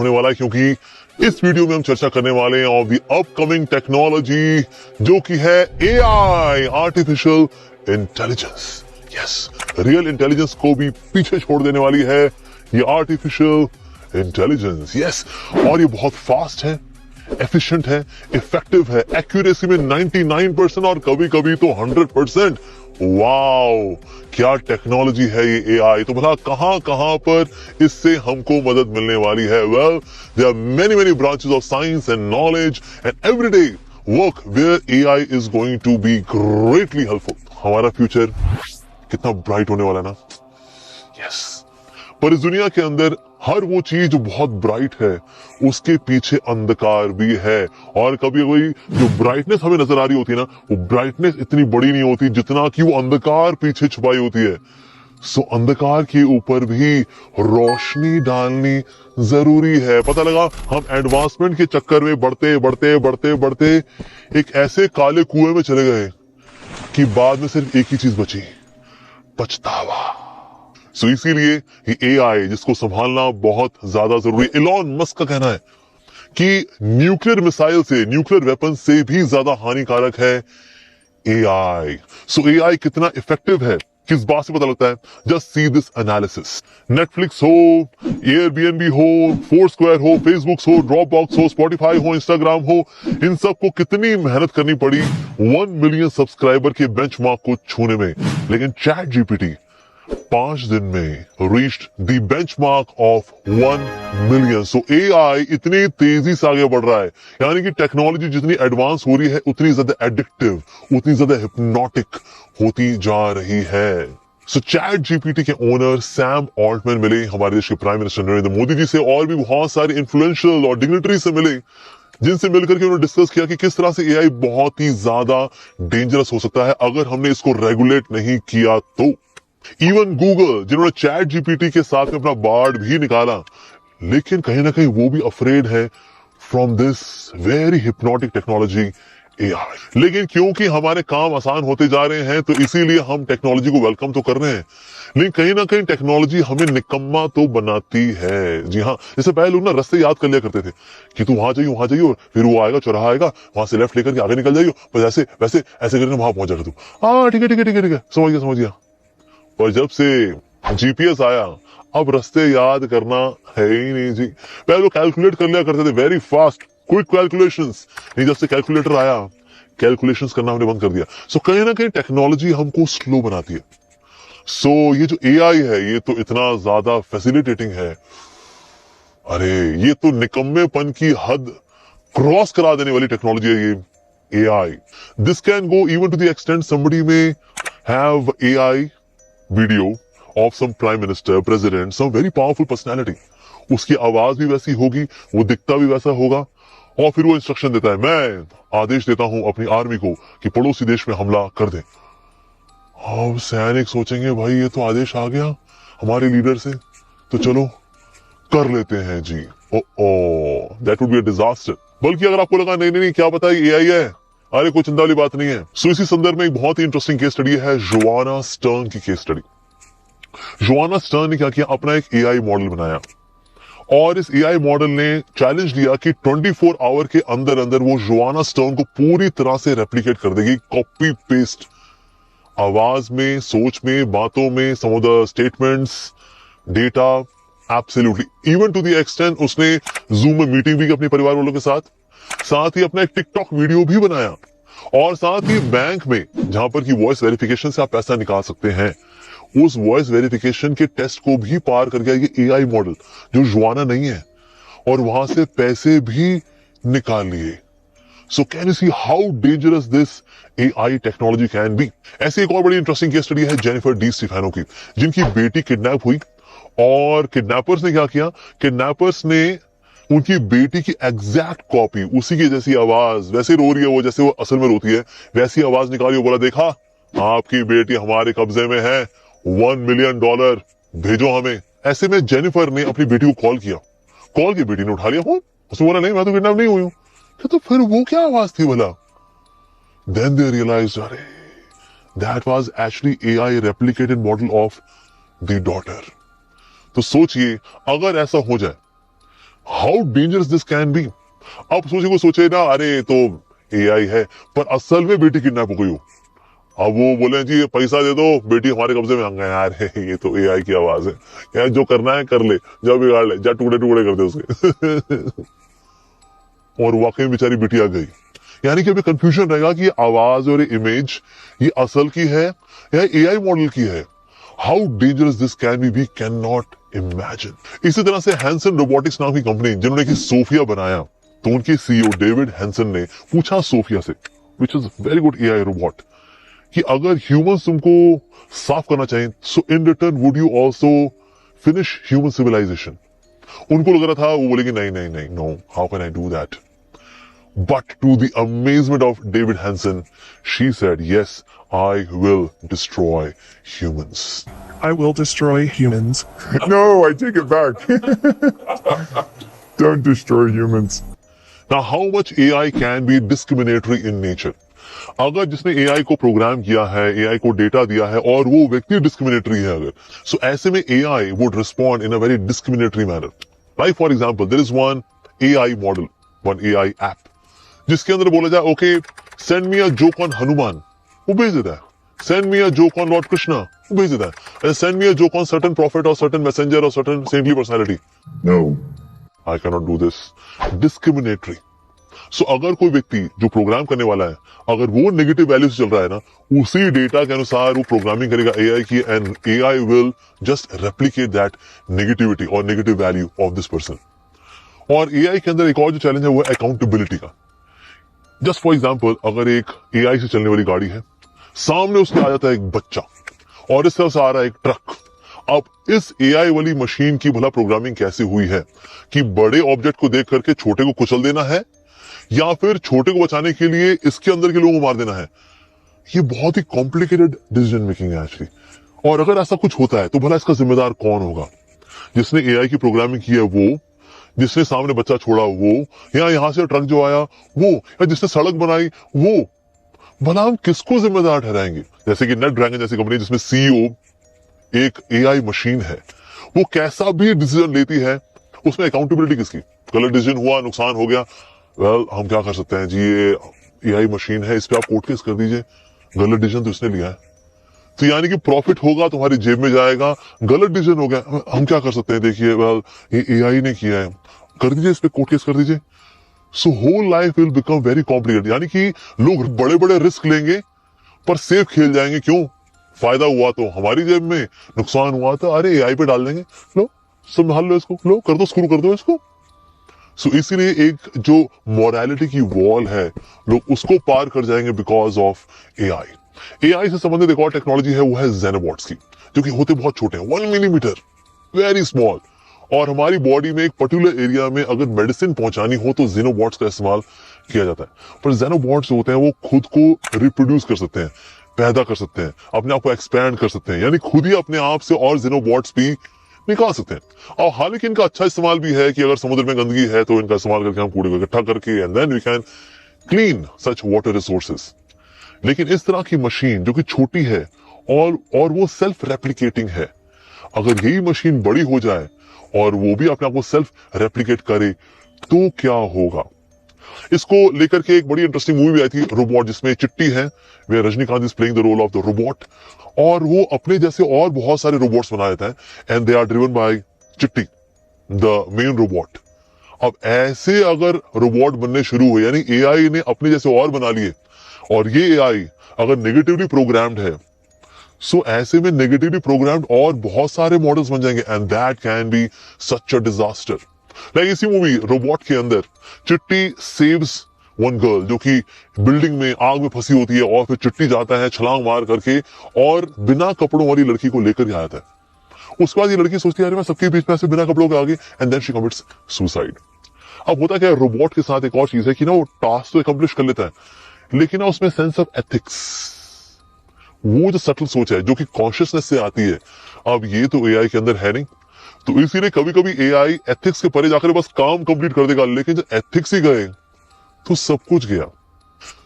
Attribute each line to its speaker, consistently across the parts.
Speaker 1: होने वाला है, क्योंकि इस वीडियो में हम चर्चा करने वाले हैं ऑफ द अपकमिंग टेक्नोलॉजी, जो कि है AI, artificial intelligence. Yes, real intelligence को भी पीछे छोड़ देने वाली है ये आर्टिफिशियल इंटेलिजेंस। यस, और ये बहुत फास्ट है, एफिशिएंट है, इफेक्टिव है, एक्यूरेसी में 99% और कभी कभी तो 100%। वाओ, क्या टेक्नोलॉजी है ये एआई। तो भला कहां कहां पर इससे हमको मदद मिलने वाली है? Well, there are many branches of science and knowledge and everyday work where AI is going to be greatly helpful. हमारा फ्यूचर कितना ब्राइट होने वाला है ना। यस, पर इस दुनिया के अंदर हर वो चीज जो बहुत ब्राइट है उसके पीछे अंधकार भी है, और कभी कभी जो ब्राइटनेस हमें नजर आ रही होती है ना, वो ब्राइटनेस इतनी बड़ी नहीं होती जितना कि वो अंधकार पीछे छुपाई होती है। सो अंधकार के ऊपर भी रोशनी डालनी जरूरी है। पता लगा हम एडवांसमेंट के चक्कर में बढ़ते बढ़ते बढ़ते बढ़ते एक ऐसे काले कुएं में चले गए कि बाद में सिर्फ एक ही चीज बची, पछतावा। सो इसीलिए ये एआई जिसको संभालना बहुत ज्यादा जरूरी है। इलॉन मस्क का कहना है कि न्यूक्लियर मिसाइल से, न्यूक्लियर वेपन से भी ज्यादा हानिकारक है एआई। सो एआई कितना इफेक्टिव है किस बात से पता लगता है? Just see this analysis. Netflix हो, एयरबीएनबी हो, फोरस्क्वायर हो, फेसबुक हो, ड्रॉपबॉक्स हो, स्पॉटिफाई हो, इंस्टाग्राम हो, इन सबको कितनी मेहनत करनी पड़ी 1 मिलियन सब्सक्राइबर के बेंचमार्क को छूने में, लेकिन चैट जीपीटी 5 दिन में reached the benchmark of 1 million. So AI इतनी तेजी से आगे बढ़ रहा है, यानी कि टेक्नोलॉजी जितनी एडवांस हो रही है उतनी ज्यादा एडिक्टिव, उतनी ज्यादा हिप्नोटिक होती जा रही है। सो चैट जीपीटी के ओनर सैम ऑल्टमैन मिले हमारे देश के प्राइम मिनिस्टर नरेंद्र मोदी जी से, और भी बहुत सारे इन्फ्लुएंशियल और डिग्निटरी से मिले, जिनसे मिलकर के उन्होंने डिस्कस किया कि किस तरह से एआई बहुत ही ज्यादा डेंजरस हो सकता है अगर हमने इसको रेगुलेट नहीं किया तो। इवन गूगल, जिन्होंने चैट जीपीटी के साथ में अपना बार्ड भी निकाला, लेकिन कहीं ना कहीं वो भी अफ्रेड है from this very hypnotic technology AI. लेकिन क्योंकि हमारे काम आसान होते जा रहे हैं तो इसीलिए हम टेक्नोलॉजी को वेलकम तो कर रहे हैं, लेकिन कहीं ना कहीं टेक्नोलॉजी हमें निकम्मा तो बनाती है। जी हाँ, जैसे पहले लोग ना रास्ते याद कर लिया करते थे कि तू वहां जाइयो, फिर वो आएगा, चौराहा आएगा, वहां से लेफ्ट लेकर के आगे निकल जाइयो, बस ऐसे वैसे ऐसे करके वहां पहुंच जाएगा तू। हाँ ठीक है, समझ गया। और जब से जीपीएस आया अब रास्ते याद करना है ही नहीं जी। पहले लोग कैलकुलेट कर लिया करते थे, वेरी फास्ट क्विक कैलकुलेशंस, नहीं जब से कैलकुलेटर आया कैलकुलेशंस करना हमने बंद कर दिया। सो कहीं ना कहीं टेक्नोलॉजी हमको स्लो बनाती है। सो ये जो एआई है ये तो इतना ज्यादा फैसिलिटेटिंग है, अरे ये तो निकम्मेपन की हद क्रॉस करा देने वाली टेक्नोलॉजी है ये AI. This can go even to the extent somebody may have AI video of some prime minister, president, some very powerful personality. उसकी आवाज भी वैसी होगी, वो दिखता भी वैसा होगा, और फिर वो इंस्ट्रक्शन देता है, मैं आदेश देता हूं अपनी आर्मी को कि पड़ोसी देश में हमला कर दें। अब सैनिक सोचेंगे भाई ये तो आदेश आ गया हमारे लीडर से, तो चलो कर लेते हैं जी। That would be a disaster. बल्कि अगर आपको लगा नहीं क्या पता ये एआई है, अरे कोई चिंता वाली बात नहीं है। सो इसी संदर्भ में एक बहुत ही इंटरेस्टिंग केस स्टडी है जोआना स्टर्न की केस स्टडी। जोआना स्टर्न ने क्या किया, अपना एक एआई मॉडल बनाया, और इस एआई मॉडल ने चैलेंज लिया कि 24 आवर के अंदर अंदर वो जोआना स्टर्न को पूरी तरह से रेप्लिकेट कर देगी, कॉपी पेस्ट, आवाज में, सोच में, बातों में, some of the statements, data, absolutely. Even to the extent उसने जूम में मीटिंग भी की अपने परिवार वालों के साथ ही अपना एक टिकटॉक वीडियो भी बनाया, और साथ ही बैंक में जहां पर की वॉइस वेरिफिकेशन से आप पैसा निकाल सकते हैं, उस वॉइस वेरिफिकेशन के टेस्ट को भी पार कर गया ये एआई मॉडल जो जोआना नहीं है, और वहां से पैसे भी निकाल लिए। So can you see how dangerous this AI technology can be. ऐसी एक और बड़ी इंटरेस्टिंग केस स्टडी है जेनिफर डी स्टीफानो की, जिनकी बेटी किडनैप हुई, और किडनैपर्स ने क्या किया, किडनैपर्स ने उनकी बेटी की एग्जैक्ट कॉपी, उसी की जैसी आवाज, वैसे रो रही है वो जैसे वो असल में रोती है, वैसी आवाज निकाली, बोला देखा आपकी बेटी हमारे कब्जे में है, $1 मिलियन भेजो हमें। ऐसे में जेनिफर ने अपनी बेटी को कॉल किया, कॉल की बेटी ने उठा लिया फोन, उसने बोला नहीं मैं तो किडनैप नहीं हुई हूँ। तो फिर वो क्या आवाज थी बोला? देन दे रियलाइज्ड, अरे that was actually AI replicated model of the daughter. तो सोचिए अगर ऐसा हो जाए how dangerous this can B. अब सोचे ना, अरे तो एआई है, पर असल में बेटी किडनैप हो गई हो। अब वो बोले जी पैसा दे दो, बेटी हमारे कब्जे में आ गए। यार ये तो एआई की आवाज है यार, जो करना है कर ले, जा बिगाड़ ले, जा टुकड़े टुकड़े कर दे उसके। और वाकई में बेचारी बिटिया गई। यानी कि अभी कंफ्यूजन रहेगा कि ये आवाज और इमेज ये असल की है या एआई मॉडल की है। How dangerous this can be, we can not imagine. इसी तरह से हैंसन रोबोटिक्स नाम की कंपनी, जिन्होंने कि सोफिया बनाया, तो उनके सीईओ डेविड हैंसन ने पूछा सोफिया से, which is very good AI robot, कि अगर ह्यूमंस तुमको साफ करना चाहें, so in return would you also finish human civilization. उनको लग रहा था, वो बोलेगी नहीं नहीं नहीं, no, how can I do that. But to the amazement of David Hansen, she said, yes, I will destroy humans.
Speaker 2: I will destroy humans.
Speaker 3: No, I take it back. Don't destroy humans.
Speaker 1: Now, how much AI can be discriminatory in nature? अगर जिसने AI को programme किया है, AI को data दिया है और वो व्यक्ति डिस्क्रिमिनेटरी है अगर, so ऐसे में AI would respond in a very discriminatory manner. Like for example, there is one AI model, one AI app, जिसके अंदर बोला जाए, okay send me a joke on Hanuman, वो भेज देता है। Send me a joke on lord Krishna, वो भेज देता है। Send me a joke on certain prophet और सर्टेन मैसेंजर और certain saintly personality,
Speaker 3: No.
Speaker 1: I can not do this. Discriminatory. So अगर कोई व्यक्ति जो प्रोग्राम करने वाला है, अगर वो नेगेटिव वैल्यू से चल रहा है ना, उसी डेटा के अनुसार वो प्रोग्रामिंग करेगा एआई की, and AI will just replicate that negativity और negative value of this person. और एआई के अंदर एक और जो चैलेंज है वो है अकाउंटेबिलिटी का। जस्ट फॉर एग्जाम्पल, अगर एक एआई से चलने वाली गाड़ी है, सामने उसके आ जाता है एक बच्चा और इस तरफ से आ रहा है एक ट्रक। अब इस एआई वाली मशीन की भला प्रोग्रामिंग कैसे हुई है कि बड़े ऑब्जेक्ट को देख करके छोटे को कुचल देना है, या फिर छोटे को बचाने के लिए इसके अंदर के लोगों को मार देना है। ये बहुत ही कॉम्प्लिकेटेड डिसीजन मेकिंग है एक्चुअली। और अगर ऐसा कुछ होता है तो भला इसका जिम्मेदार कौन होगा? जिसने एआई की प्रोग्रामिंग की है वो, जिसने सामने बच्चा छोड़ा वो, या यहां से ट्रक जो आया वो, या जिसने सड़क बनाई वो, भला हम किसको जिम्मेदार ठहराएंगे? जैसे कि नेट ड्रैगन जैसी कंपनी जिसमें सीईओ एक एआई मशीन है, वो कैसा भी डिसीजन लेती है, उसमें अकाउंटेबिलिटी किसकी? गलत डिसीजन हुआ, नुकसान हो गया, वेल हम क्या कर सकते हैं जी, ये एआई मशीन है, इस पे आप कोर्ट केस कर दीजिए, गलत डिसीजन तो इसने लिया है। तो यानी कि प्रॉफिट होगा तुम्हारी जेब में जाएगा, गलत डिसीजन हो गया, हम क्या कर सकते हैं? देखिए वेल ये एआई ने किया है, कर दीजिए, इस पे कोर्ट केस कर दीजिए। So whole life will become very complicated. यानी कि लोग बड़े बड़े रिस्क लेंगे पर सेफ खेल जाएंगे। क्यों? फायदा हुआ तो हमारी जेब में, नुकसान हुआ तो अरे एआई पे डाल देंगे, लो संभाल लो इसको, लो कर दो, स्क्रू कर दो इसको। सो इसीलिए एक जो मोरालिटी की वॉल है, लोग उसको पार कर जाएंगे बिकॉज ऑफ एआई। एआई से संबंधित एक और टेक्नोलॉजी है, वो है ज़ेनोबॉट्स की, जो कि होते बहुत छोटे हैं, 1 मिलीमीटर, वेरी स्मॉल। और हमारी बॉडी में एक पर्टिकुलर एरिया में अगर मेडिसिन पहुंचानी हो तो ज़ेनोबॉट्स का इस्तेमाल किया जाता है। पर ज़ेनोबॉट्स होते हैं वो खुद को रिप्रोड्यूस कर सकते हैं, पैदा कर सकते हैं, अपने आप को एक्सपैंड कर सकते हैं, यानी खुद ही अपने आप से और ज़ेनोबॉट्स भी निकाल सकते हैं। और हालांकि इनका अच्छा इस्तेमाल भी है कि अगर समुद्र में गंदगी है तो इनका इस्तेमाल करके हम कूड़े को इकट्ठा करके and then we can clean such water resources. लेकिन इस तरह की मशीन जो कि छोटी है और वो सेल्फ रेप्लिकेटिंग है, अगर यही मशीन बड़ी हो जाए और वो भी अपने आप को सेल्फ रेप्लिकेट करे तो क्या होगा? इसको लेकर के एक बड़ी इंटरेस्टिंग मूवी भी आई थी, रोबोट, जिसमें चिट्टी है, वे Rajinikanth is playing the role of the robot, और वो अपने जैसे और बहुत सारे रोबोट्स बना देता है and they are driven by Chitti, the main robot. अब ऐसे अगर रोबोट बनने शुरू हुए, यानी एआई ने अपने जैसे और बना लिए, और ये एआई अगर नेगेटिवली प्रोग्राम्ड है, सो ऐसे में नेगेटिवली प्रोग्राम्ड और बहुत सारे मॉडल्स बन जाएंगे and that can be such a disaster. Like इसी मूवी रोबोट के अंदर चिट्टी सेव्स वन गर्ल जो कि बिल्डिंग में आग में फंसी होती है, और फिर चिट्टी जाता है छलांग मार करके और बिना कपड़ों वाली लड़की को लेकर के आता है। उसके बाद ये लड़की सोचती है अरे मैं सबके बीच में ऐसे बिना कपड़ों के आ गई, and then she commits suicide. अब होता क्या है, रोबोट के साथ एक और चीज है कि ना वो टास्क तो अकम्प्लिश कर लेता है, लेकिन ना उसमें सेंस ऑफ एथिक्स, वो जो सटल सोच है जो कि कॉन्शियसनेस से आती है, अब ये तो एआई के अंदर है नहीं। तो इसीलिए कभी कभी एआई एथिक्स के परे जाकर बस काम कंप्लीट कर देगा, लेकिन जब एथिक्स ही गए तो सब कुछ गया।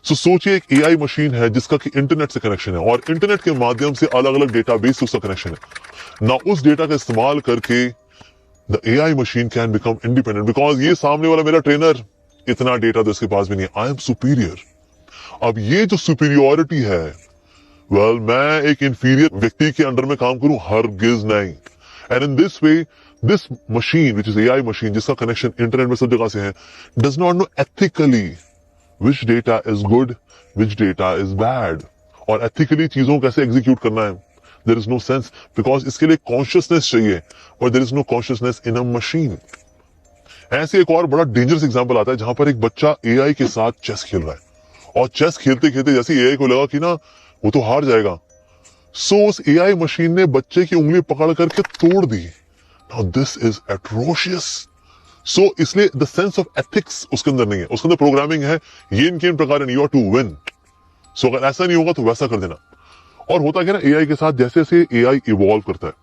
Speaker 1: सो सोचिए एक एआई मशीन है जिसका कि इंटरनेट से कनेक्शन है, और इंटरनेट के माध्यम से अलग अलग डेटाबेस से उसका कनेक्शन है ना। उस डेटा का इस्तेमाल करके the AI machine can become independent because ये सामने वाला मेरा ट्रेनर इतना डेटा तो इसके पास भी नहीं है. I am superior. अब ये जो सुपीरियोरिटी है, वेल मैं एक इंफीरियर व्यक्ति के अंडर में काम करूं, हरगिज नहीं. And in this way this machine which is AI machine, जिसका कनेक्शन इंटरनेट में सब जगह से है, does not know ethically which data is good, which data is bad, और एथिकली चीजों को कैसे एग्जीक्यूट करना है. There is no sense because इसके लिए कॉन्शियसनेस चाहिए, और there is no consciousness in a machine. ऐसे एक और बड़ा डेंजरस एग्जांपल आता है जहां पर एक बच्चा AI के साथ चेस खेल रहा है, और चेस खेलते खेलते जैसे AI को लगा कि ना वो तो हार जाएगा, सो उस AI मशीन ने बच्चे की उंगली पकड़ करके तोड़ दी. Now this is atrocious. So इसलिए द सेंस ऑफ एथिक्स उसके अंदर नहीं है. उसके अंदर प्रोग्रामिंग है, ये इनके इन प्रकार यू आर टू विन. सो अगर ऐसा नहीं होगा तो वैसा कर देना. और होता क्या ना, AI के साथ जैसे जैसे AI इवॉल्व करता है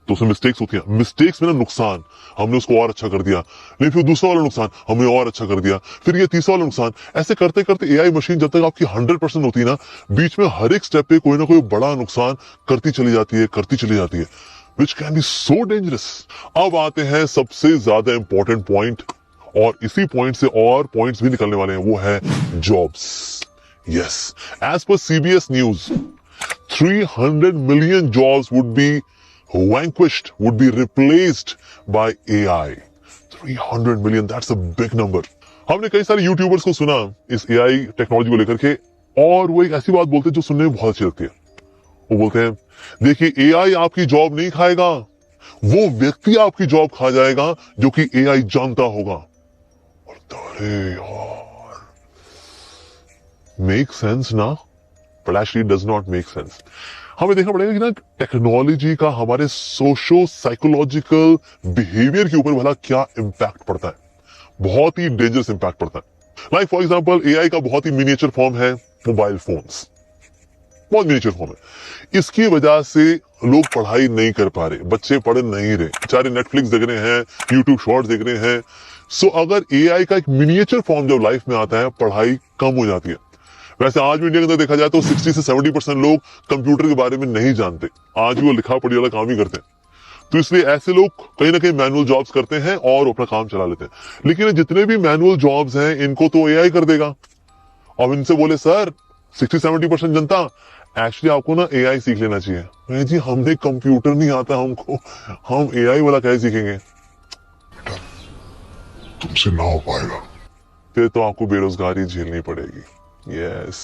Speaker 1: तो उसमें मिस्टेक्स होती हैं. मिस्टेक्स में ना नुकसान, हमने उसको और अच्छा कर दिया, नहीं फिर दूसरा वाला नुकसान हमने और अच्छा कर दिया, फिर ये तीसरा वाला नुकसान. ऐसे करते करते AI मशीन जब तक आपकी 100% होती है ना, बीच में हर एक स्टेप पे कोई ना कोई बड़ा नुकसान करती चली जाती है, which can be so dangerous. अब आते हैं सबसे ज्यादा इंपॉर्टेंट पॉइंट, और इसी पॉइंट से और पॉइंट्स भी निकलने वाले हैं, वो है jobs. Yes, as per CBS news 300 million jobs would be vanquished, would be replaced by AI. 300 million, that's a big number. हमने कई सारे यूट्यूबर्स को सुना इस AI टेक्नोलॉजी को लेकर के, और वो एक ऐसी बात बोलते हैं जो सुनने में बहुत अच्छी लगती है. वो बोलते हैं, देखिए AI आपकी जॉब नहीं खाएगा, वो व्यक्ति आपकी जॉब खा जाएगा जो कि AI जानता होगा. और अरे यार, मेक सेंस ना, but actually does not make sense. हमें देखना पड़ेगा कि ना टेक्नोलॉजी का हमारे सोशो साइकोलॉजिकल बिहेवियर के ऊपर भला क्या इंपैक्ट पड़ता है. बहुत ही डेंजरस इंपैक्ट पड़ता है. लाइक फॉर एग्जांपल AI का बहुत ही मिनिएचर फॉर्म है मोबाइल फोन्स. बहुत मिनिएचर फॉर्म है. इसकी वजह से लोग पढ़ाई नहीं कर पा रहे, बच्चे पढ़ नहीं रहे, बेचारे नेटफ्लिक्स देख रहे हैं, यूट्यूब शॉर्ट्स देख रहे हैं. सो अगर AI का एक मिनिएचर फॉर्म जब लाइफ में आता है, पढ़ाई कम हो जाती है. वैसे आज भी इंडिया के अंदर देखा जाए तो 60 से 70% लोग कंप्यूटर के बारे में नहीं जानते, आज भी वो लिखा पढ़ी वाला काम ही करते हैं. तो इसलिए ऐसे लोग कहीं ना कहीं मैनुअल जॉब्स करते हैं और अपना काम चला लेते हैं. लेकिन जितने भी मैनुअल जॉब्स हैं इनको तो AI कर देगा. अब इनसे बोले सर 60-70% जनता, एक्चुअली आपको ना AI सीख लेना चाहिए. नहीं जी, हमने कंप्यूटर नहीं आता हमको, हम AI वाला कैसे सीखेंगे.
Speaker 3: तुमसे ना हो पाएगा.
Speaker 1: फिर तो आपको बेरोजगारी झेलनी पड़ेगी. यस,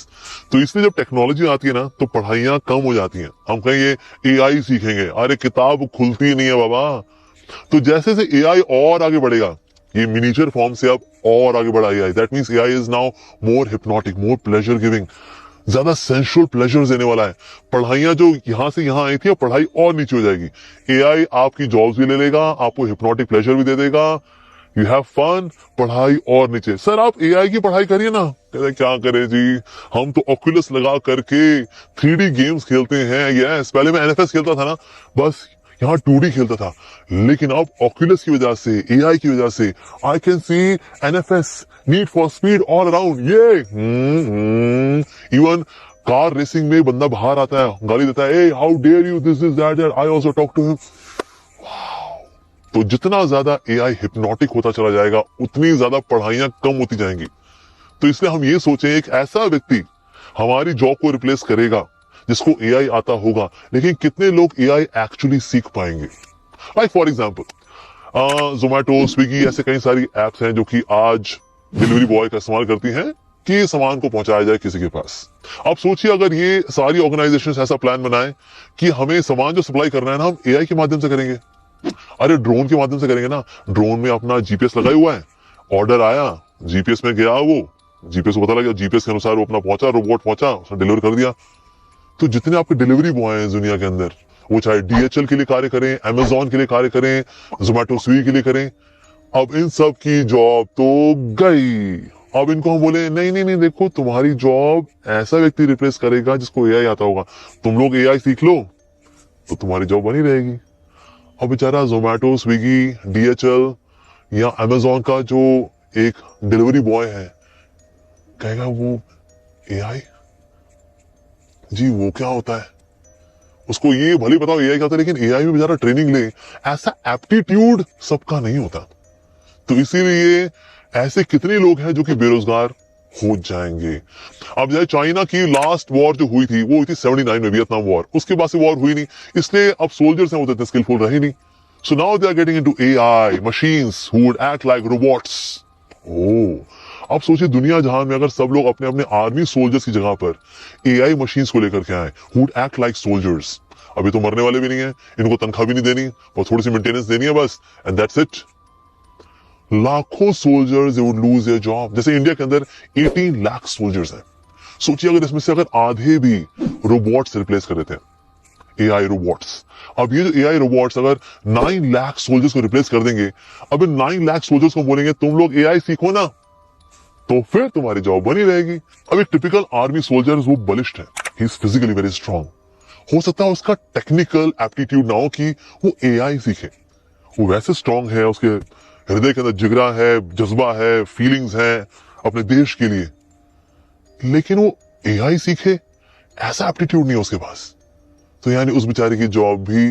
Speaker 1: तो इसलिए जब टेक्नोलॉजी आती है ना तो पढ़ाइयां कम हो जाती हैं. हम कहेंगे AI सीखेंगे, अरे किताब खुलती नहीं है बाबा. तो जैसे जैसे AI और आगे बढ़ेगा, ये मिनिएचर फॉर्म से अब और आगे बढ़ा AI, that means AI is now more hypnotic, more pleasure giving, ज्यादा सेंसुअल प्लेजर देने वाला है. पढ़ाइयां जो यहां से यहां आई थी, पढ़ाई और नीचे हो जाएगी. AI आपकी जॉब्स भी ले लेगा, आपको हिप्नोटिक प्लेजर भी दे देगा, यू हैव फन, पढ़ाई और नीचे. सर आप AI की पढ़ाई करिए ना. कहते क्या करें जी, हम तो ऑक्यूलस लगा करके 3D गेम्स खेलते हैं. यस, पहले मैं NFS खेलता था ना, बस यहाँ 2D खेलता था, लेकिन अब ऑक्यूलस की वजह से, AI की वजह से I can see NFS, need for speed all around. ये इवन कार रेसिंग में बंदा बाहर आता है, गाली देता है, how dare you, this is that, I also talk to him. तो जितना ज्यादा AI हिप्नोटिक होता चला जाएगा, उतनी ज्यादा पढ़ाइयां कम होती जाएंगी. तो इसलिए हम ये सोचें एक ऐसा व्यक्ति हमारी जॉब को रिप्लेस करेगा जिसको AI आता होगा, लेकिन कितने लोग AI एक्चुअली सीख पाएंगे. Like for example Zomato, Swiggy, ऐसे कई सारी एप्स हैं जो कि आज डिलीवरी बॉय का इस्तेमाल करती हैं कि सामान को पहुंचाया जाए किसी के पास. अब सोचिए अगर ये सारी ऑर्गेनाइजेशंस ऐसा प्लान बनाए कि हमें सामान जो सप्लाई करना है ना, हम AI के माध्यम से करेंगे. अरे ड्रोन के माध्यम से करेंगे ना. ड्रोन में अपना GPS लगाया हुआ है, ऑर्डर आया, GPS में गया, वो GPS को पता लगा, GPS के अनुसार वो अपना पहुंचा, रोबोट पहुंचा, उसने डिलीवर कर दिया. तो जितने आपके डिलीवरी बॉय हैं दुनिया के अंदर, वो चाहे DHL के लिए कार्य करें, Amazon के लिए कार्य करें, जोमैटो, स्विगी के लिए करें, अब इन सब की जॉब तो गई. अब इनको हम बोले नहीं नहीं नहीं, देखो तुम्हारी जॉब ऐसा व्यक्ति रिप्लेस करेगा जिसको AI आता होगा, तुम लोग AI सीख लो तो तुम्हारी जॉब बनी रहेगी. अब बेचारा जोमैटो, स्विगी, DHL या Amazon का जो एक डिलीवरी बॉय है कहेगा वो AI जी, वो क्या होता है. उसको ये भले बताओ एआई क्या होता है, लेकिन एआई में बेचारा ट्रेनिंग ले, ऐसा एप्टीट्यूड सबका नहीं होता। तो इसीलिए ऐसे कितने लोग हैं जो कि बेरोजगार हो जाएंगे। अब जैसे चाइना की लास्ट वॉर जो हुई थी वो हुई थी 79 में, वियतनाम वॉर। उसके बाद से वॉर हुई नहीं, इसलिए अब सोल्जर्स हैं वो इतने स्किलफुल रहे नहीं। So now they are getting into AI machines who would act like robots. Oh, अब सोचिए दुनिया जहां में अगर सब लोग अपने अपने आर्मी सोल्जर्स की जगह पर एआई मशीन्स को लेकर के आए who would act like soldiers. अभी तो मरने वाले भी नहीं है, इनको तनख्वाह भी नहीं देनी, और थोड़ी सी मेंटेनेंस देनी है बस, एंड दैट्स इट। लाखों soldiers would lose their job. जैसे इंडिया के अंदर 18 लाख सोल्जर्स हैं। सोचिए अगर इसमें से अगर आधे भी रोबोट्स रिप्लेस कर देते हैं, एआई रोबोट्स। अब ये जो एआई रोबोट्स अगर 9 लाख सोल्जर्स को रिप्लेस कर देंगे, अब इन 9 लाख सोल्जर्स को बोलेंगे तुम लोग एआई सीखो ना, तो फिर तुम्हारी जॉब बनी रहेगी। अब एक टिपिकल आर्मी सोल्जर वो बलिष्ठ है, he is physically very strong. हो सकता है उसका टेक्निकल एप्टीट्यूड ना हो कि वो एआई सीखे। वो वैसे स्ट्रांग है, उसके हृदय के अंदर जिगरा है, जज्बा है, फीलिंग्स है अपने देश के लिए, लेकिन वो एआई सीखे ऐसा एप्टीट्यूड नहीं है उसके पास। तो यानी उस बेचारे की जॉब भी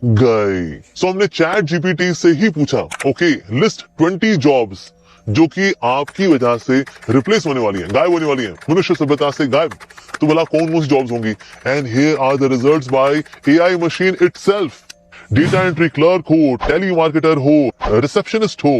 Speaker 1: गई। सो हमने चैट जीपीटी से ही पूछा, ओके लिस्ट 20 जॉब्स जो कि आपकी वजह से रिप्लेस होने वाली है, गायब होने वाली है, मनुष्य सभ्यता से गायब। तो बोला कौन कौन सी जॉब्स होंगी, and here are the results by AI machine itself. Data entry clerk हो, टेली मार्केटर हो, रिसेप्शनिस्ट हो,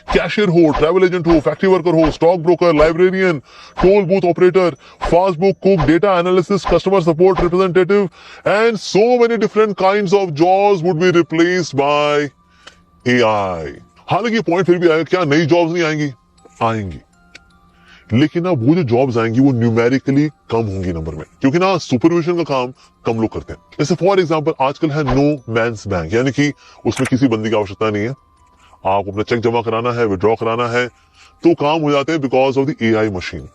Speaker 1: कैशियर हो, ट्रैवल एजेंट हो, फैक्ट्री वर्कर हो, stock broker, librarian, toll booth operator, fast food cook, data analysis, customer support representative, and so many different kinds of jobs would be replaced by AI. हालांकि point फिर भी आएगा, क्या नई jobs नहीं आएंगी? आएंगी, लेकिन अब वो जो जॉब्स आएंगी वो न्यूमेरिकली कम होंगी नंबर में, क्योंकि ना सुपरविजन का काम कम लोग करते हैं। जैसे फॉर एग्जांपल आजकल है नो मैंस बैंक, यानी कि उसमें किसी बंदी की आवश्यकता नहीं है, आप अपना चेक जमा कराना है, विड्रॉ कराना है, तो काम हो जाते हैं because of the AI machine.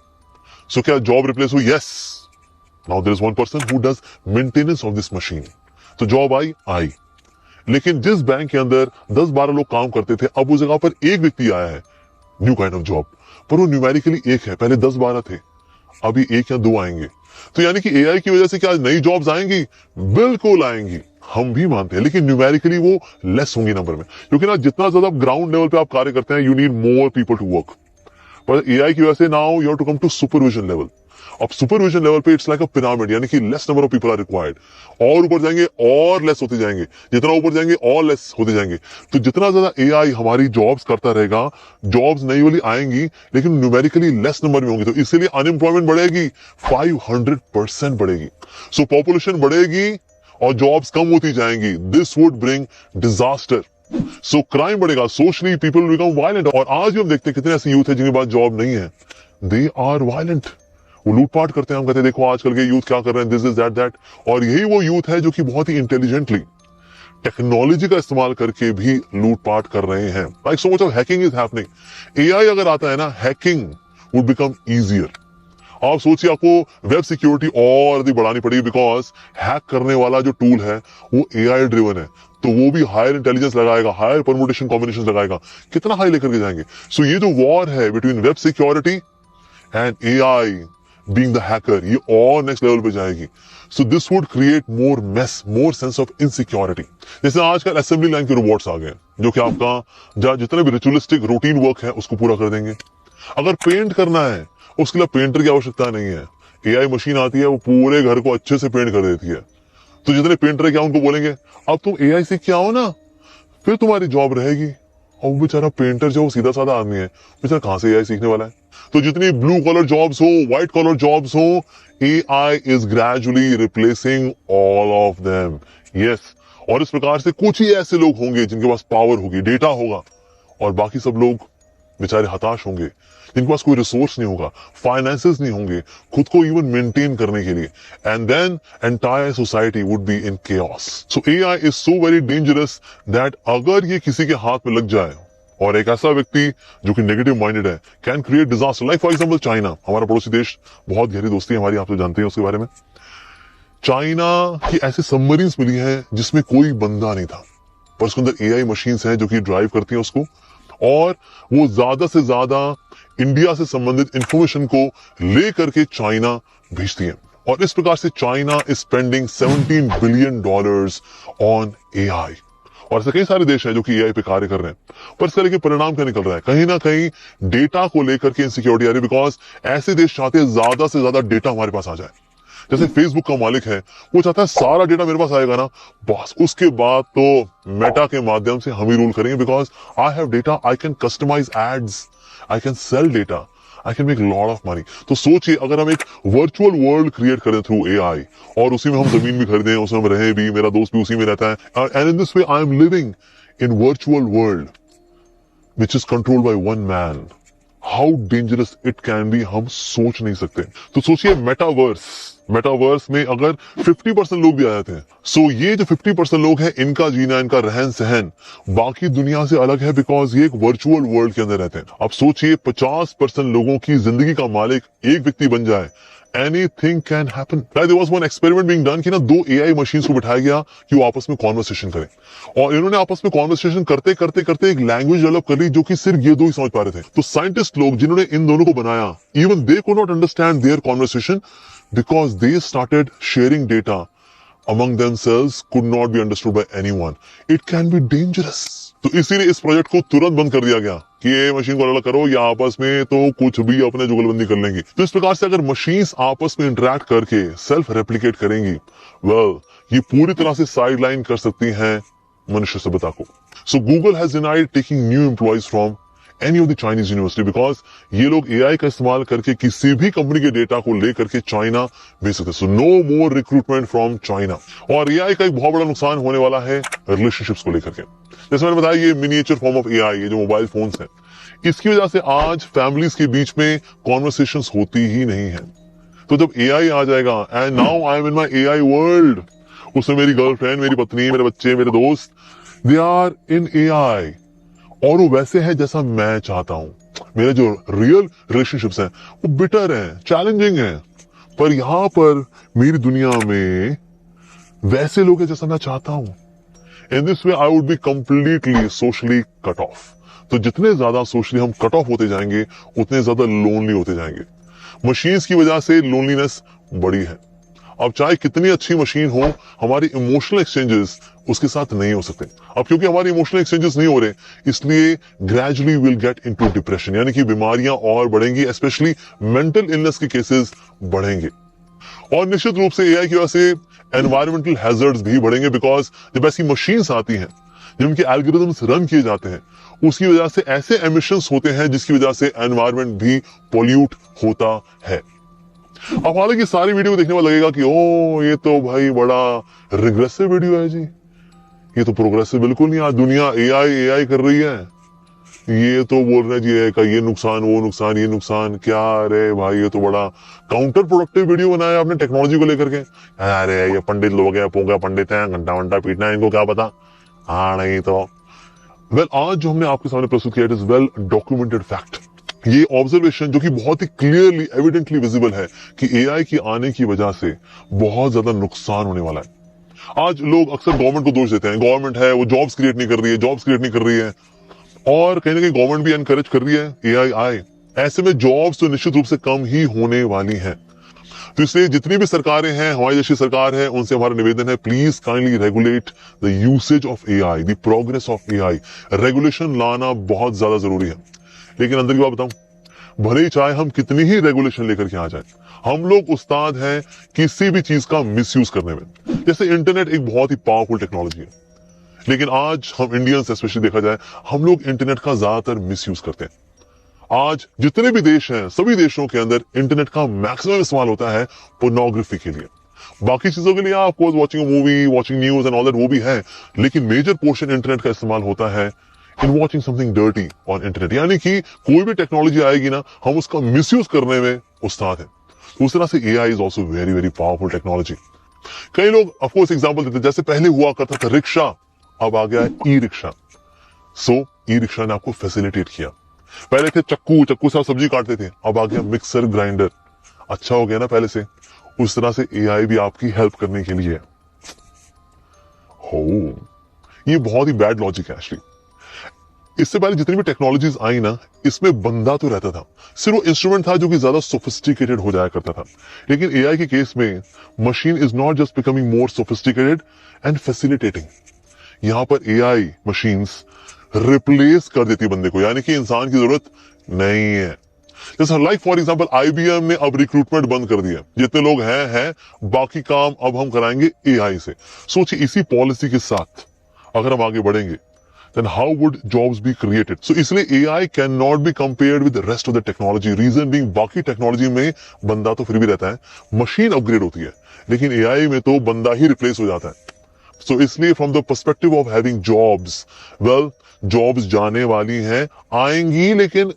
Speaker 1: So क्या जॉब रिप्लेस हुई? Yes, now there is one person who does maintenance of this machine. तो जॉब आई, लेकिन जिस बैंक के अंदर 10-12 लोग काम करते थे, अब उस जगह पर एक व्यक्ति आया है, न्यू काइंड ऑफ जॉब, पर वो न्यूमेरिकली एक है, पहले 10-12 थे, अभी 1 या 2 आएंगे। तो यानी कि एआई की वजह से क्या नई जॉब्स आएंगी? बिल्कुल आएंगी, हम भी मानते हैं, लेकिन न्यूमेरिकली वो लेस होंगी नंबर में, क्योंकि ना जितना ज्यादा ग्राउंड लेवल पे आप कार्य करते हैं, you need more people to work. पर एआई की वजह से now you have to come to supervision level. अब सुपरविजन लेवल पे इट्स लाइक अ पिरामिड, यानी कि less number of people are required, और ऊपर जाएंगे और लेस होते जाएंगे, जितना ऊपर जाएंगे और लेस होते जाएंगे। तो जितना ज्यादा एआई हमारी जॉब्स करता रहेगा, जॉब्स नई वाली आएंगी, लेकिन न्यूमेरिकली लेस नंबर में होंगी, तो इसीलिए अनएम्प्लॉयमेंट बढ़ेगी, 500% बढ़ेगी। सो पॉपुलेशन बढ़ेगी और जॉब्स कम होती जाएंगी, this would bring disaster. So crime बढ़ेगा, socially people will become violent. और आज भी हम देखते हैं कितने ऐसे यूथ है जिनके पास जॉब नहीं है, दे आर वायलेंट, वो लूटपाट करते हैं। हम कहते हैं देखो आजकल के यूथ क्या कर रहे हैं, दिस इज दैट दैट। और यही वो यूथ है जो कि बहुत ही इंटेलिजेंटली टेक्नोलॉजी का इस्तेमाल करके भी लूटपाट कर रहे हैं। Like so much of hacking is happening. AI अगर आता है ना, हैकिंग वुड बिकम इजियर। आप सोचिए आपको वेब सिक्योरिटी और भी बढ़ानी पड़ेगी, बिकॉज हैक करने वाला जो टूल है वो एआई ड्रिवन है, तो वो भी हायर इंटेलिजेंस लगाएगा, हायर परमुटेशन कॉम्बिनेशन लगाएगा, कितना हाई लेकर के जाएंगे। सो ये जो वॉर है between web security and AI being the hacker, ये और नेक्स्ट लेवल पे जाएगी। So this would create more mess, more sense of insecurity. जैसे आजकल असेंबली लाइन के रोबोट्स आ गए जो कि आपका जितने भी रिचुअलिस्टिक रूटीन वर्क है उसको पूरा कर देंगे। अगर पेंट करना है उसके लिए पेंटर की आवश्यकता नहीं है, एआई मशीन आती है, वो पूरे घर को अच्छे से पेंट कर देती है। तो जितने पेंटर है क्या उनको बोलेंगे अब तुम एआई सीख के आओ ना, फिर तुम्हारी जॉब रहेगी। और वो बेचारा पेंटर जो सीधा साधा आदमी है, बेचारा कहां से एआई सीखने वाला है। तो जितनी ब्लू कॉलर जॉब्स हो, व्हाइट कॉलर जॉब्स हो, AI is gradually replacing all of them. Yes, और इस प्रकार से कुछ ही ऐसे लोग होंगे जिनके पास पावर होगी, डेटा होगा, और बाकी सब लोग बेचारे हताश होंगे, जिनके पास कोई रिसोर्स नहीं होगा, फाइनेंसेस नहीं होंगे खुद को इवन मेंटेन करने के लिए, and then entire society would be in chaos. So AI is so very dangerous that अगर ये किसी के हाथ में लग जाए, और एक ऐसा व्यक्ति जो कि नेगेटिव माइंडेड है, can create disaster. Like for example China, हमारा पड़ोसी देश, बहुत गहरी दोस्ती है हमारी, आप तो जानते हैं उसके बारे में। चाइना की ऐसे सबमरीन्स मिली हैं जिसमें कोई बंदा नहीं था, पर उसके अंदर एआई मशीन्स हैं जो कि ड्राइव करती हैं उसको, और वो ज्यादा से ज्यादा इंडिया से संबंधित इंफॉर्मेशन को लेकर के चाइना भेजती है। और इस प्रकार से China is spending $17 billion on AI. और ऐसे कई सारे देश हैं जो कि एआई पे कार्य कर रहे हैं, पर इसका लेकिन परिणाम क्या निकल रहा है? कहीं ना कहीं डेटा को लेकर के इनसिक्योरिटी आ रही है, बिकॉज ऐसे देश चाहते हैं ज्यादा से ज्यादा डेटा हमारे पास आ जाए। जैसे फेसबुक का मालिक है, वो चाहता है सारा डेटा मेरे पास आएगा ना, बस उसके बाद तो मेटा के माध्यम से हम ही रूल करेंगे, because I have data, I can customize ads, I can sell data, I can make lot of money. तो सोचिए अगर हम एक वर्चुअल वर्ल्ड क्रिएट करें थ्रू एआई, और उसी में हम जमीन भी खरीदें, उसमें हम रहें भी, मेरा दोस्त भी उसी में रहता है, and in this way I am living in virtual world which is controlled by one man, how dangerous it can be, हम सोच नहीं सकते। तो सोचिए मेटावर्स में अगर 50% लोग भी आ जाते हैं, सो ये जो 50% लोग हैं, इनका जीना, इनका रहन सहन बाकी दुनिया से अलग है, बिकॉज ये एक वर्चुअल वर्ल्ड के अंदर रहते हैं। अब सोचिए 50% लोगों की जिंदगी का मालिक एक व्यक्ति बन जाए, anything can happen. There was one experiment being done कि ना 2 AI मशीन्स को बिठाया गया कि वो आपस में कॉन्वर्सेशन करें, और इन्होंने आपस में कॉन्वर्सेशन करते करते करते एक लैंग्वेज डेवलप कर ली जो कि सिर्फ ये दो ही समझ पा रहे थे। तो साइंटिस्ट लोग जिन्होंने इन दोनों को बनाया, even they could not understand their conversation because they started sharing data among themselves, could not be understood by anyone. It can be dangerous. तो इसीलिए इस प्रोजेक्ट को तुरंत बंद कर दिया गया कि ये मशीन को अलग करो, या आपस में तो कुछ भी अपने जुगलबंदी कर लेंगी। तो इस प्रकार से अगर मशीन्स आपस में इंटरेक्ट करके सेल्फ रेप्लिकेट करेंगी, वेल ये पूरी तरह से साइडलाइन कर सकती हैं मनुष्य सभ्यता को। सो Google has denied taking new employees from any of the Chinese university, because ये लोग एआई का इस्तेमाल करके किसी भी कंपनी के डेटा को लेकर के चाइना भेज सकते हैं। So no more recruitment from China. और एआई का एक बहुत बड़ा नुकसान होने वाला है रिलेशनशिप्स को लेकर के। जैसे मैंने बताया, ये मिनिएचर फॉर्म ऑफ एआई, ये जो मोबाइल फोन्स हैं, इसकी वजह से आज फैमिलीज के बीच में कॉन्वर्सेशंस होती ही नहीं है। तो जब एआई आ जाएगा, and now I am in my AI world, उसमें मेरी गर्लफ्रेंड, मेरी पत्नी, मेरे बच्चे, मेरे दोस्त, दे आर इन एआई, और वो वैसे है जैसा मैं चाहता हूं। मेरे जो रियल रिलेशनशिप्स हैं वो बिटर हैं, चैलेंजिंग हैं, पर यहां पर मेरी दुनिया में वैसे लोग हैं जैसा मैं चाहता हूं। इन this way I would be completely socially cut off. तो जितने ज्यादा सोशली हम कट ऑफ होते जाएंगे, उतने ज्यादा लोनली होते जाएंगे। मशीन्स की वजह से लोनलीनेस बढ़ी है। अब चाहे कितनी अच्छी मशीन हो, हमारी इमोशनल एक्सचेंजेस उसके साथ नहीं हो सकते। अब क्योंकि हमारी इमोशनल एक्सचेंजेस नहीं हो रहे, इसलिए gradually will get into depression, यानी कि बीमारियां और बढ़ेंगी, स्पेशली मेंटल इलनेस के केसेस बढ़ेंगे। और निश्चित रूप से एआई की वजह से एनवायरमेंटल हैजर्ड्स भी बढ़ेंगे, बिकॉज जब ऐसी मशीन्स आती हैं, जब उनके एल्गोरिथम्स रन किए जाते हैं, उसकी वजह से ऐसे एमिशंस होते हैं जिसकी वजह से एनवायरमेंट भी पोल्यूट होता है। अब हालांकि सारी वीडियो देखने में लगेगा कि ओ ये तो भाई बड़ा रिग्रेसिव वीडियो है जी, ये तो प्रोग्रेसिव बिल्कुल नहीं। आज दुनिया एआई कर रही है, ये तो बोल रहे हैं जी एआई का ये नुकसान, वो नुकसान, ये नुकसान, क्या अरे भाई ये तो बड़ा काउंटर प्रोडक्टिव वीडियो बनाया आपने टेक्नोलॉजी को लेकर के। अरे ये पंडित लोग हैं, पोंगा पंडित हैं, घंटा घंटा पीटना है, इनको क्या पता। हाँ नहीं तो वेल, आज जो हमने आपके सामने प्रस्तुत किया, it is well documented fact. ये ऑब्जर्वेशन जो कि बहुत ही क्लियरली एविडेंटली विजिबल है कि एआई की आने की वजह से बहुत ज्यादा नुकसान होने वाला है। आज लोग अक्सर गवर्नमेंट को दोष देते हैं, गवर्नमेंट है वो जॉब्स क्रिएट नहीं कर रही है, जॉब्स क्रिएट नहीं कर रही है, और कहीं ना कहीं गवर्नमेंट भी एनकरेज कर रही है एआई आए। ऐसे में जॉब्स तो निश्चित रूप से कम ही होने वाली हैं। तो इसलिए जितनी भी सरकारें हैं, हमारी जैसी सरकार है, उनसे हमारा निवेदन है, please kindly regulate the usage of AI, the progress of AI. Regulation लाना बहुत ज्यादा जरूरी है। लेकिन अंदर की बात बताऊं, भले ही चाहे हम कितनी ही रेगुलेशन लेकर के आ जाए, हम लोग उस्ताद हैं किसी भी चीज का मिसयूज करने में। जैसे इंटरनेट एक बहुत ही पावरफुल टेक्नोलॉजी है, लेकिन आज हम इंडियंस स्पेशली देखा जाए, हम लोग इंटरनेट का ज्यादातर मिसयूज करते हैं। आज जितने भी देश हैं, सभी देशों के अंदर इंटरनेट का मैक्सिमम इस्तेमाल होता है पोर्नोग्राफी के लिए। बाकी चीजों के लिए of course watching a movie, watching news and all that, वो भी है, लेकिन मेजर पोर्शन इंटरनेट का इस्तेमाल होता है in watching something dirty on internet. यानी कि कोई भी टेक्नोलॉजी आएगी ना, हम उसका मिसयूज करने में उस्ताद हैं। उस तरह से AI is also very very powerful technology. कई लोग ऑफ कोर्स एग्जांपल देते हैं, जैसे पहले हुआ करता था रिक्शा, अब आ गया है ई रिक्शा। सो ई रिक्शा ने आपको फैसिलिटेट किया। पहले थे चक्कू से आप सब्जी काटते थे, अब आ गया मिक्सर ग्राइंडर। अच्छा हो गया ना पहले से। उस तरह से एआई भी आपकी हेल्प करने के लिए है। हो, ये बहुत ही बैड लॉजिक है एक्चुअली। इससे पहले जितनी भी टेक्नोलॉजीज आई ना, इसमें बंदा तो रहता था, सिर्फ वो इंस्ट्रूमेंट था जो कि ज्यादा सोफिस्टिकेटेड हो जाया करता था। लेकिन एआई के केस में machine is not just becoming more sophisticated and facilitating. यहां पर एआई मशीन्स रिप्लेस कर देती है बंदे को, यानी कि इंसान की जरूरत नहीं है। जैसे लाइक फॉर एग्जांपल आईबीएम ने अब रिक्रूटमेंट बंद कर दिया, जितने लोग हैं बाकी काम अब हम कराएंगे एआई से। सोचिए इसी पॉलिसी के साथ अगर हम आगे बढ़ेंगे then how would jobs be created? So इसलिए AI cannot be compared with the rest of the technology. Reason being बाकी टेक्नोलॉजी में बंदा तो फिर भी रहता है, मशीन अपग्रेड होती है, लेकिन AI में तो बंदा ही रिप्लेस हो जाता है। So इसलिए from the perspective of having jobs, well jobs जाने वाली हैं, आएंगी लेकिन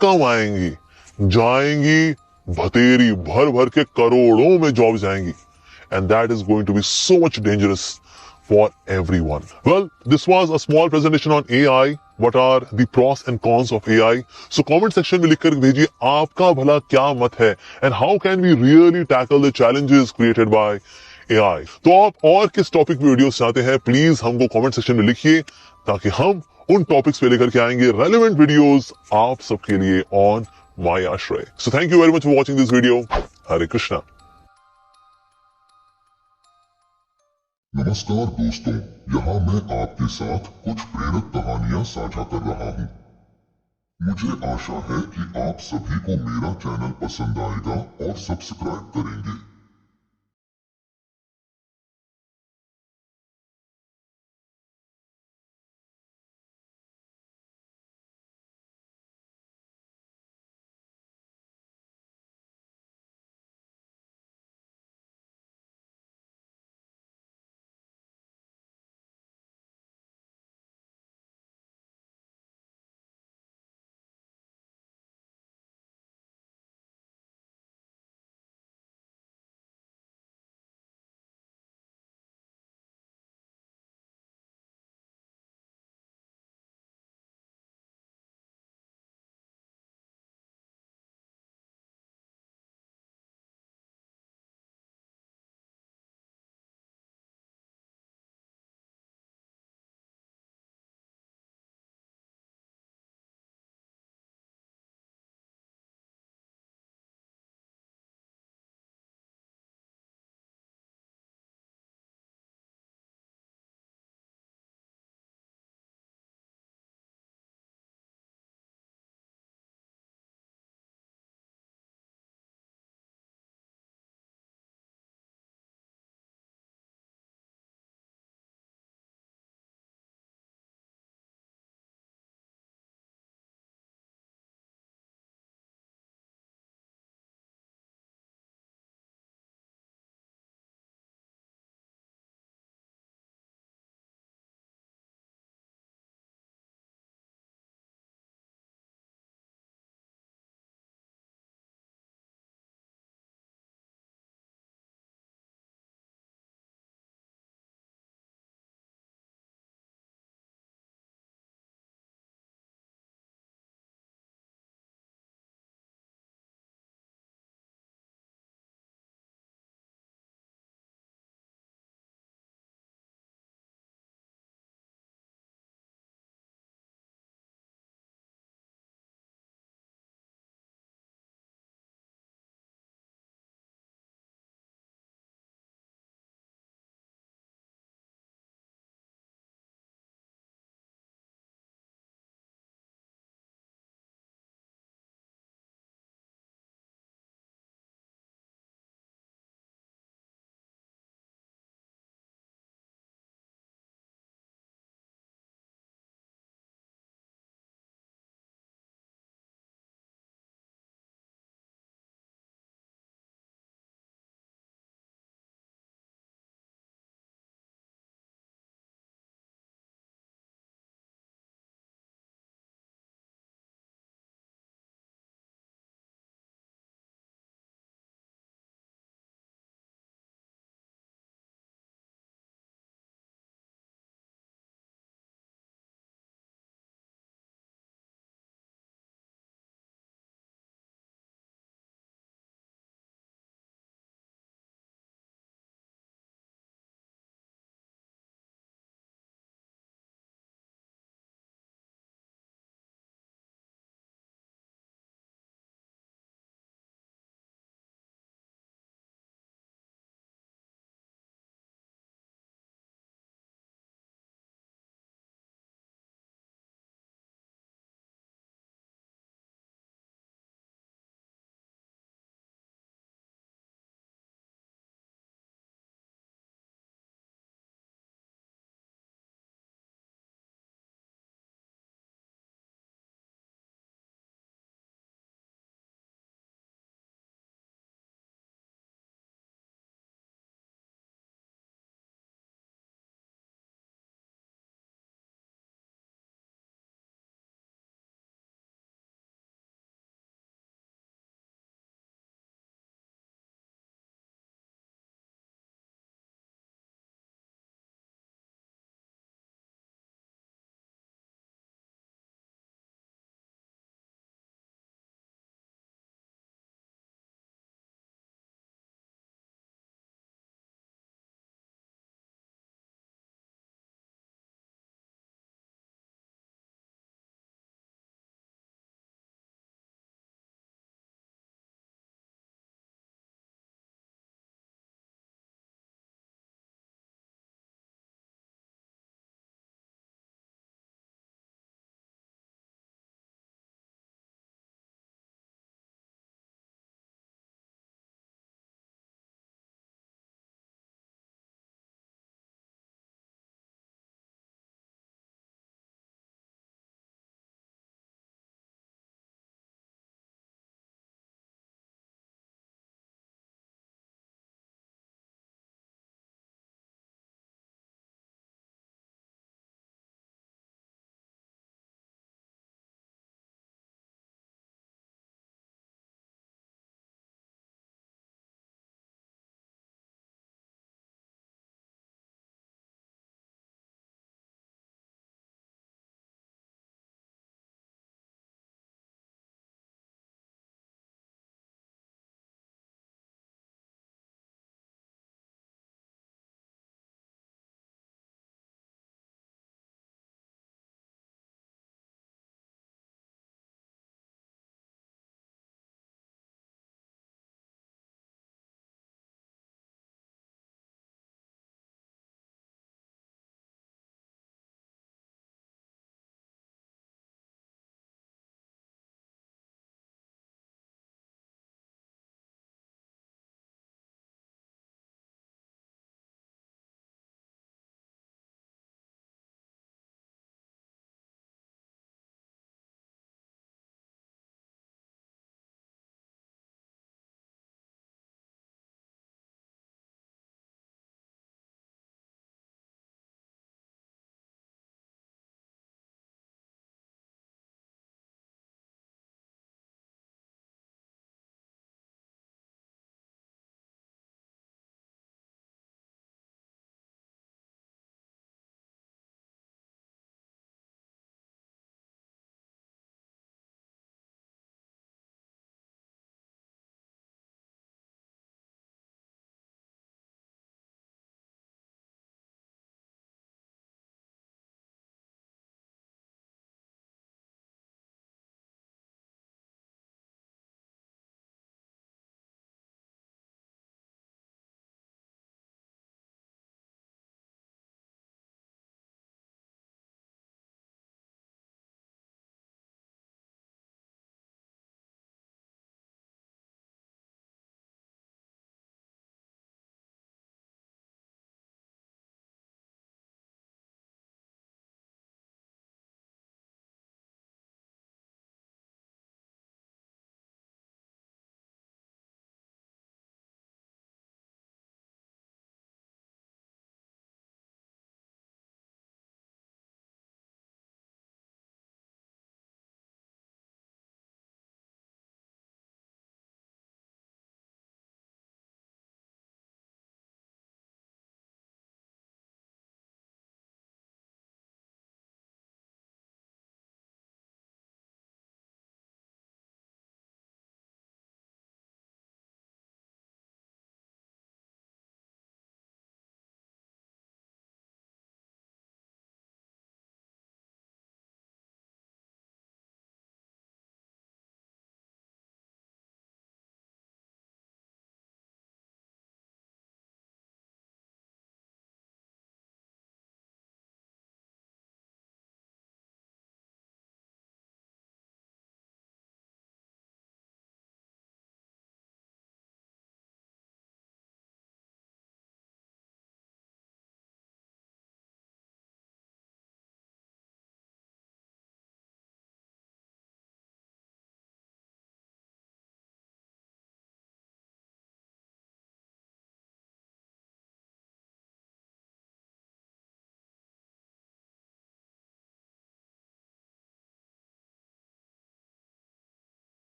Speaker 1: कम आएंगी, जाएंगी भतेरी भर भर के करोड़ों में जॉब जाएंगी, and that is going to be so much dangerous for everyone. Well, this was a small presentation on AI. What are the pros and cons of AI? So comment section में लिखकर भेजिए आपका भला क्या मत है, and how can we really tackle the challenges created by AI? तो आप और किस टॉपिक पे वीडियोस चाहते हैं, प्लीज हमको कमेंट सेक्शन में लिखिए, ताकि हम उन टॉपिक्स पे लेकर के आएंगे रेलेवेंट वीडियोस आप सबके लिए ऑन माय आश्रय। So thank you very much for watching this video. Hare Krishna.
Speaker 4: नमस्कार दोस्तों, यहाँ मैं आपके साथ कुछ प्रेरक कहानियां साझा कर रहा हूँ। मुझे आशा है कि आप सभी को मेरा चैनल पसंद आएगा और सब्सक्राइब करेंगे।